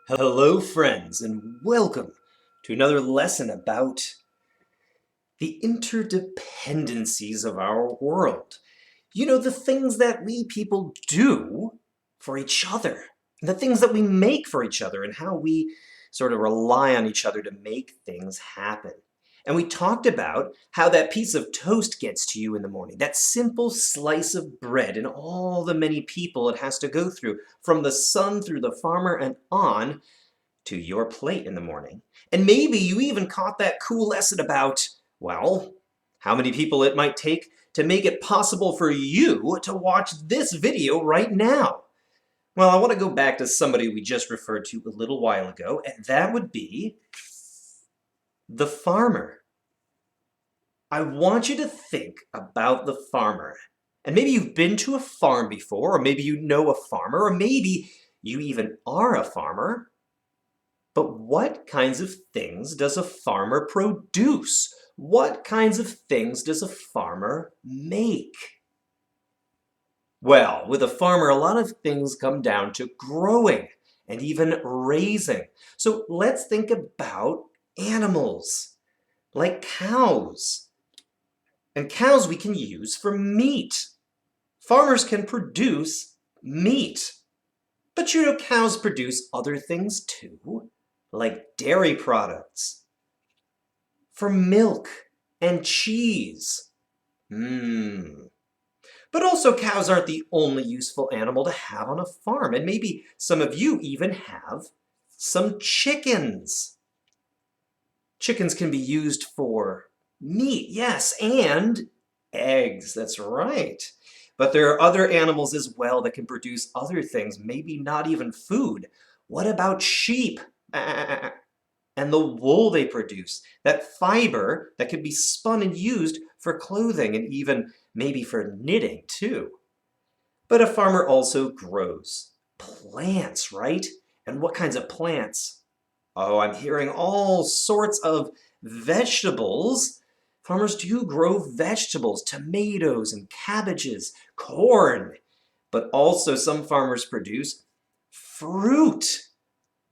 Hello, friends, and welcome to another lesson about the interdependencies of our world. The things that we people do for each other, the things that we make for each other, and how we sort of rely on each other to make things happen. And we talked about how that piece of toast gets to you in the morning, that simple slice of bread, and all the many people it has to go through, from the sun through the farmer and on to your plate in the morning. And maybe you even caught that cool lesson about, well, how many people it might take to make it possible for you to watch this video right now. Well, I want to go back to somebody we just referred to a little while ago, and that would be the farmer. I want you to think about the farmer. And maybe you've been to a farm before, or maybe you know a farmer, or maybe you even are a farmer. But what kinds of things does a farmer produce? What kinds of things does a farmer make? Well, with a farmer, a lot of things come down to growing and even raising. So let's think about animals, like cows. And cows we can use for meat. Farmers can produce meat. But cows produce other things too, like dairy products, for milk and cheese. But also cows aren't the only useful animal to have on a farm, and maybe some of you even have some chickens. Chickens can be used for meat, yes, and eggs, that's right. But there are other animals as well that can produce other things, maybe not even food. What about sheep? And the wool they produce, that fiber that can be spun and used for clothing and even maybe for knitting too. But a farmer also grows plants, right? And what kinds of plants? Oh, I'm hearing all sorts of vegetables. Farmers do grow vegetables, tomatoes and cabbages, corn. But also some farmers produce fruit.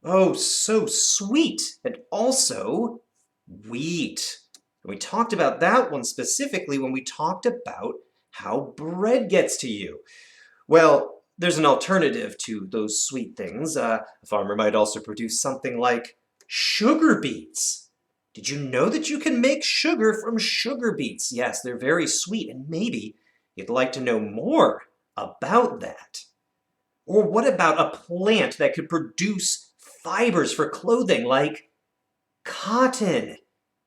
Oh, so sweet. And also wheat. We talked about that one specifically when we talked about how bread gets to you. Well, there's an alternative to those sweet things. A farmer might also produce something like sugar beets. Did you know that you can make sugar from sugar beets? Yes, they're very sweet, and maybe you'd like to know more about that. Or what about a plant that could produce fibers for clothing like cotton?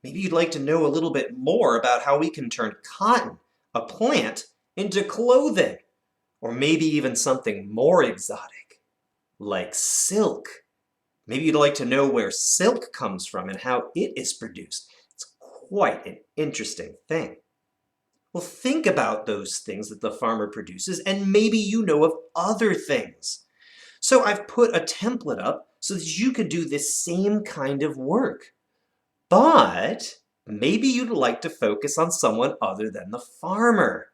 Maybe you'd like to know a little bit more about how we can turn cotton, a plant, into clothing. Or maybe even something more exotic, like silk. Maybe you'd like to know where silk comes from and how it is produced. It's quite an interesting thing. Well, think about those things that the farmer produces, and maybe you know of other things. So I've put a template up so that you could do this same kind of work. But maybe you'd like to focus on someone other than the farmer.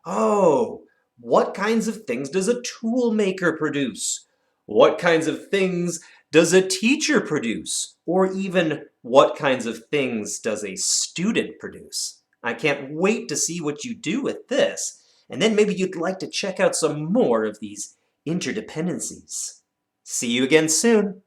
Oh, what kinds of things does a tool maker produce? What kinds of things does a teacher produce? Or even what kinds of things does a student produce? I can't wait to see what you do with this. And then maybe you'd like to check out some more of these interdependencies. See you again soon.